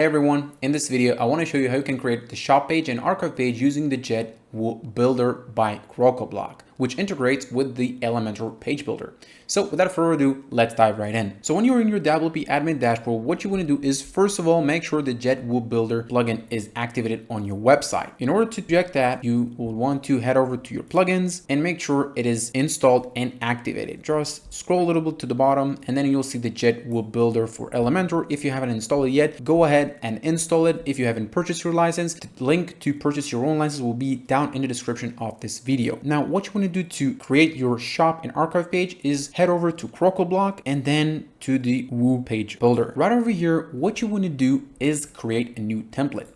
Hey everyone, in this video I want to show you how you can create the shop page and archive page using the JetWooBuilder by Crocoblock, which integrates with the Elementor page builder. So without further ado, let's dive right in. So when you're in your WP admin dashboard, what you want to do is first of all make sure the JetWooBuilder plugin is activated on your website. In order to check that, you will want to head over to your plugins and make sure it is installed and activated. Just scroll a little bit to the bottom and then you'll see the JetWooBuilder for Elementor. If you haven't installed it yet, go ahead and install it. If you haven't purchased your license, the link to purchase your own license will be down in the description of this video. Now, what you want to do to create your shop and archive page is head over to Crocoblock and then to the Woo page builder. Right over here, what you want to do is create a new template.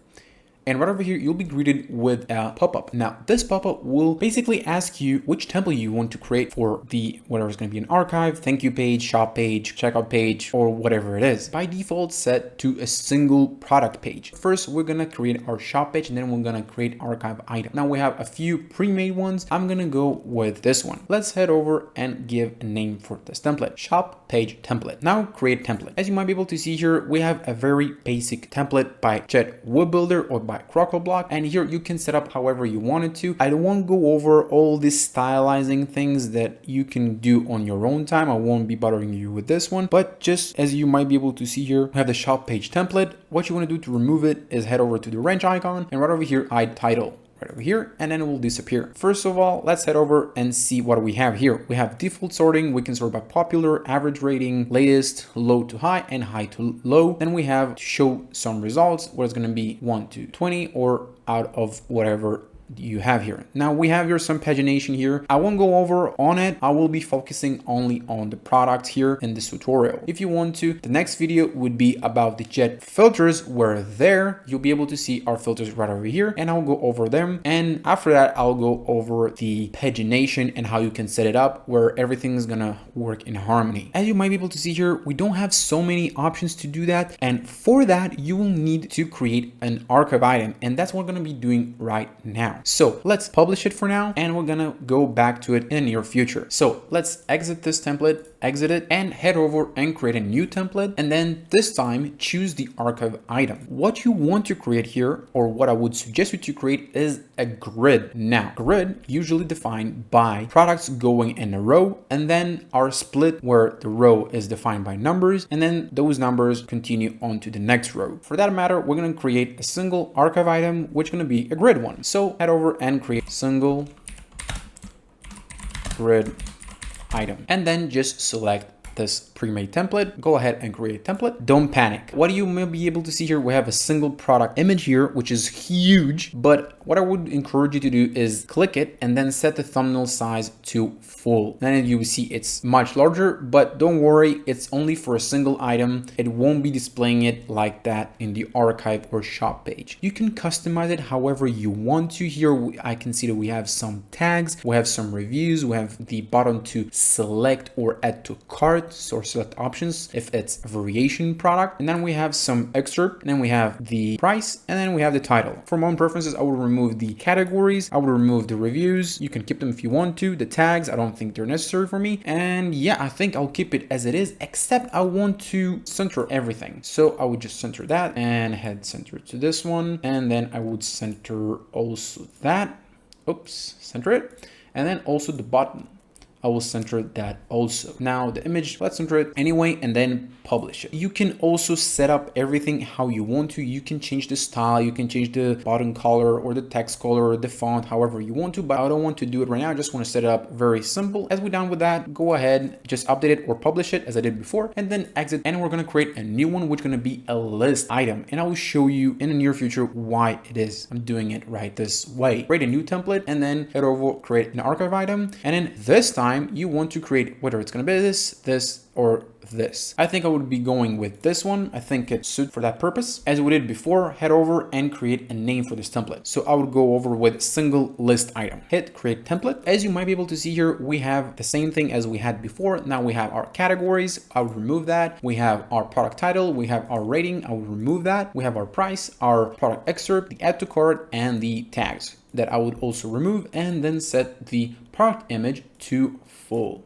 And right over here, you'll be greeted with a pop-up. Now, this pop-up will basically ask you which template you want to create for the, whatever is going to be an archive, thank you page, shop page, checkout page, or whatever it is. By default, set to a single product page. First, we're going to create our shop page and then we're going to create archive item. Now we have a few pre-made ones. I'm going to go with this one. Let's head over and give a name for this template, shop page template. Now create template. As you might be able to see here, we have a very basic template by JetWooBuilder or by Crocoblock, and here you can set up however you wanted to. I don't want to go over all these stylizing things that you can do on your own time. I won't be bothering you with this one, but just as you might be able to see here, we have the shop page template. What you want to do to remove it is head over to the wrench icon and right over here, add title. Right over here, and then it will disappear. First of all, let's head over and see what we have here. We have default sorting. We can sort by popular, average rating, latest, low to high, and high to low. Then we have to show some results, where it's going to be 1 to 20 or out of whatever you have here. Now we have here some pagination here. I won't go over on it. I will be focusing only on the product here in this tutorial. If you want to, the next video would be about the jet filters, where there you'll be able to see our filters right over here, and I'll go over them. And after that, I'll go over the pagination and how you can set it up where everything is gonna work in harmony. As you might be able to see here, we don't have so many options to do that, and for that you will need to create an archive item, and that's what we're gonna be doing right now. So let's publish it for now, and we're gonna go back to it in the near future. So let's exit this template, exit it, and head over and create a new template. And then this time choose the archive item. What you want to create here, or what I would suggest you to create, is a grid. Now, grid usually defined by products going in a row, and then our split where the row is defined by numbers, and then those numbers continue on to the next row. For that matter, we're gonna create a single archive item, which is gonna be a grid one. So head over and create single grid item, and then just select this pre-made template. Go ahead and create a template. Don't panic. What you may be able to see here, we have a single product image here, which is huge, but what I would encourage you to do is click it and then set the thumbnail size to full. Then you will see it's much larger, but don't worry, it's only for a single item. It won't be displaying it like that in the archive or shop page. You can customize it however you want to. Here I can see that we have some tags, we have some reviews, we have the button to select or add to cart or select options if it's a variation product, and then we have some excerpt, and then we have the price, and then we have the title. For my own preferences, I will remove the categories, I will remove the reviews. You can keep them if you want to. The tags, I don't think they're necessary for me, and yeah, I think I'll keep it as it is, except I want to center everything. So I would just center that and head center to this one, and then I would center also that. Oops, center it, and then also the button, I will center that also. Now the image, let's center it anyway, and then publish it. You can also set up everything how you want to. You can change the style, you can change the button color or the text color or the font, however you want to, but I don't want to do it right now. I just want to set it up very simple. As we're done with that, go ahead, just update it or publish it as I did before, and then exit. And we're going to create a new one, which is going to be a list item. And I will show you in the near future why it is I'm doing it right this way. Create a new template and then head over, create an archive item. And then this time you want to create whether it's going to be this, or this. I think I would be going with this one. I think it suits for that purpose. As we did before, head over and create a name for this template. So I would go over with single list item. Hit create template. As you might be able to see here, we have the same thing as we had before. Now we have our categories. I would remove that. We have our product title. We have our rating. I would remove that. We have our price, our product excerpt, the add to cart, and the tags that I would also remove, and then set the product image to full.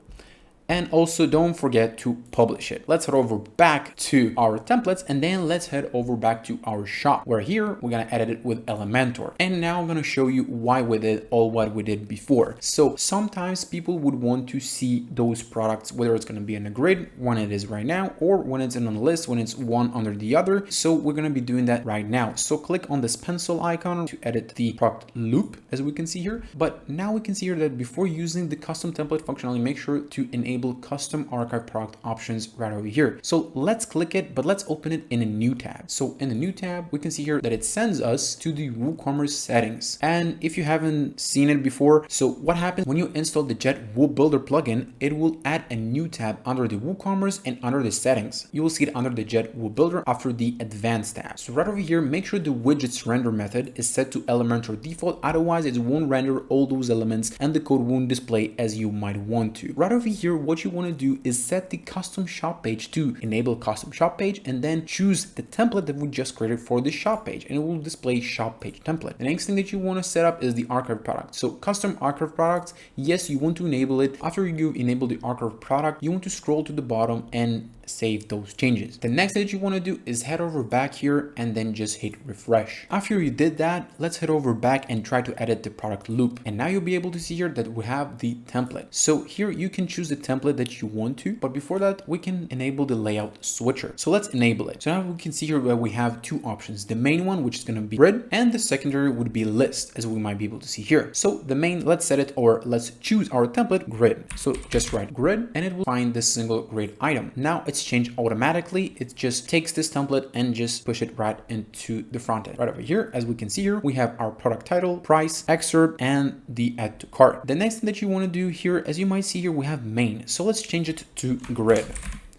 And also don't forget to publish it. Let's head over back to our templates and then let's head over back to our shop, where here we're gonna edit it with Elementor. And now I'm gonna show you why we did all what we did before. So sometimes people would want to see those products, whether it's gonna be in a grid when it is right now, or when it's in a list, when it's one under the other. So we're gonna be doing that right now. So click on this pencil icon to edit the product loop, as we can see here. But now we can see here that before using the custom template functionality, make sure to enable custom archive product options right over here. So let's click it, but let's open it in a new tab. So in the new tab, we can see here that it sends us to the WooCommerce settings. And if you haven't seen it before, so what happens when you install the JetWooBuilder plugin, it will add a new tab under the WooCommerce and under the settings. You will see it under the JetWooBuilder after the advanced tab. So right over here, make sure the widgets render method is set to Elementor default. Otherwise, it won't render all those elements and the code won't display as you might want to. Right over here, what you want to do is set the custom shop page to enable custom shop page and then choose the template that we just created for the shop page, and it will display shop page template. The next thing that you want to set up is the archive product. So custom archive products, yes, you want to enable it. After you enable the archive product, you want to scroll to the bottom and save those changes. The next thing that you want to do is head over back here and then just hit refresh. After you did that, let's head over back and try to edit the product loop. And now you'll be able to see here that we have the template. So here you can choose the template that you want to, but before that, we can enable the layout switcher. So let's enable it. So now we can see here that we have two options. The main one, which is going to be grid, and the secondary would be list, as we might be able to see here. So the main, let's set it, or let's choose our template grid. So just write grid and it will find this single grid item. Now it's changed automatically. It just takes this template and just push it right into the front end. Right over here, as we can see here, we have our product title, price, excerpt, and the add to cart. The next thing that you want to do here, as you might see here, we have main. So let's change it to grid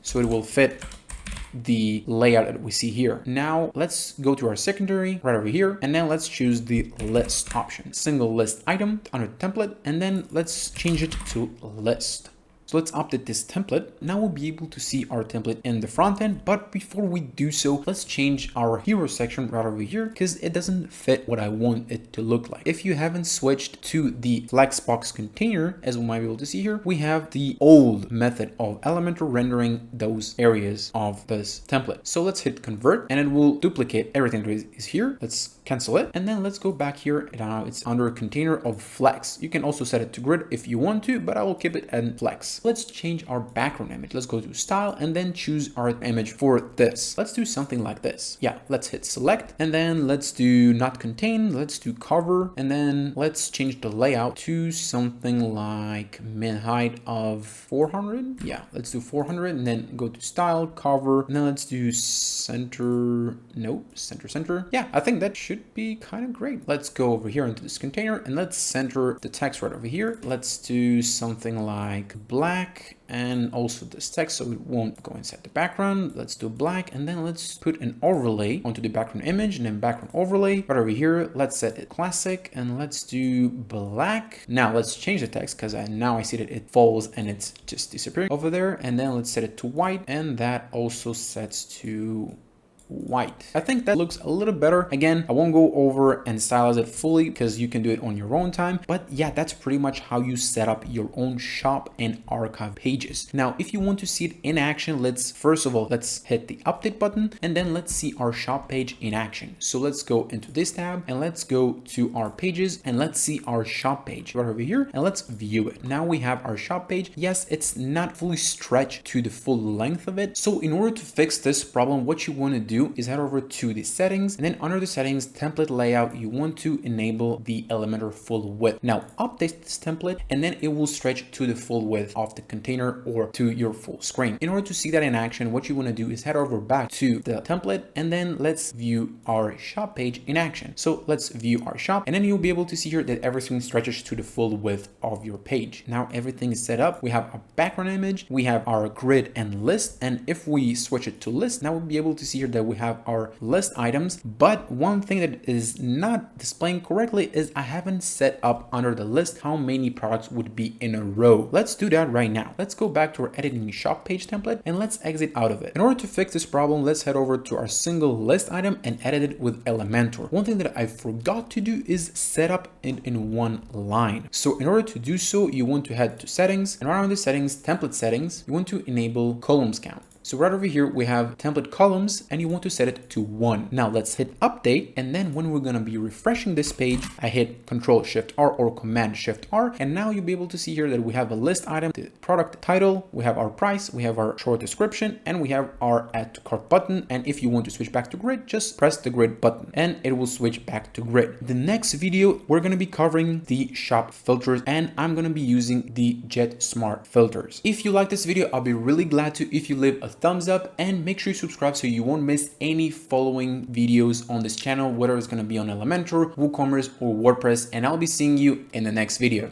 so it will fit the layout that we see here. Now let's go to our secondary right over here, and then let's choose the list option, single list item under template, and then let's change it to list. So let's update this template. Now we'll be able to see our template in the front end, but before we do so, let's change our hero section right over here because it doesn't fit what I want it to look like. If you haven't switched to the Flexbox container, as we might be able to see here, we have the old method of Elementor rendering those areas of this template. So let's hit convert and it will duplicate everything that is here. Let's cancel it. And then let's go back here. Now it's under a container of Flex. You can also set it to grid if you want to, but I will keep it in Flex. Let's change our background image. Let's go to style and then choose our image for this. Let's do something like this. Yeah, let's hit select and then let's do not contain. Let's do cover and then let's change the layout to something like min height of 400. Yeah, let's do 400 and then go to style, cover, and then let's do center. Nope, center. Yeah, I think that should be kind of great. Let's go over here into this container and let's center the text right over here. Let's do something like black and also this text so it won't go inside the background. Let's do black and then let's put an overlay onto the background image and then background overlay right over here. Let's set it classic and let's do black. Now let's change the text because now I see that it falls and it's just disappearing over there, and then let's set it to white and that also sets to white. I think that looks a little better. Again, I won't go over and stylize it fully because you can do it on your own time, but yeah, that's pretty much how you set up your own shop and archive pages. Now, if you want to see it in action, first of all, let's hit the update button and then let's see our shop page in action. So let's go into this tab and let's go to our pages and let's see our shop page right over here and let's view it. Now we have our shop page. Yes, it's not fully stretched to the full length of it. So in order to fix this problem, what you want to do is head over to the settings and then under the settings template layout, you want to enable the Elementor full width. Now update this template and then it will stretch to the full width of the container or to your full screen. In order to see that in action, what you want to do is head over back to the template and then let's view our shop page in action. So let's view our shop and then you'll be able to see here that everything stretches to the full width of your page. Now everything is set up. We have a background image, we have our grid and list, and if we switch it to list, now we'll be able to see here that we have our list items, but one thing that is not displaying correctly is I haven't set up under the list how many products would be in a row. Let's do that right now. Let's go back to our editing shop page template and let's exit out of it. In order to fix this problem, let's head over to our single list item and edit it with Elementor. One thing that I forgot to do is set up it in one line. So in order to do so, you want to head to settings, and around the settings, template settings, you want to enable columns count. So right over here, we have template columns and you want to set it to 1. Now let's hit update. And then when we're going to be refreshing this page, I hit Control-Shift-R or Command-Shift-R. And now you'll be able to see here that we have a list item, the product title, we have our price, we have our short description, and we have our add to cart button. And if you want to switch back to grid, just press the grid button and it will switch back to grid. The next video, we're going to be covering the shop filters and I'm going to be using the Jet Smart filters. If you like this video, I'll be really glad to if you leave a thumbs up and make sure you subscribe so you won't miss any following videos on this channel, whether it's going to be on Elementor, WooCommerce or WordPress, and I'll be seeing you in the next video.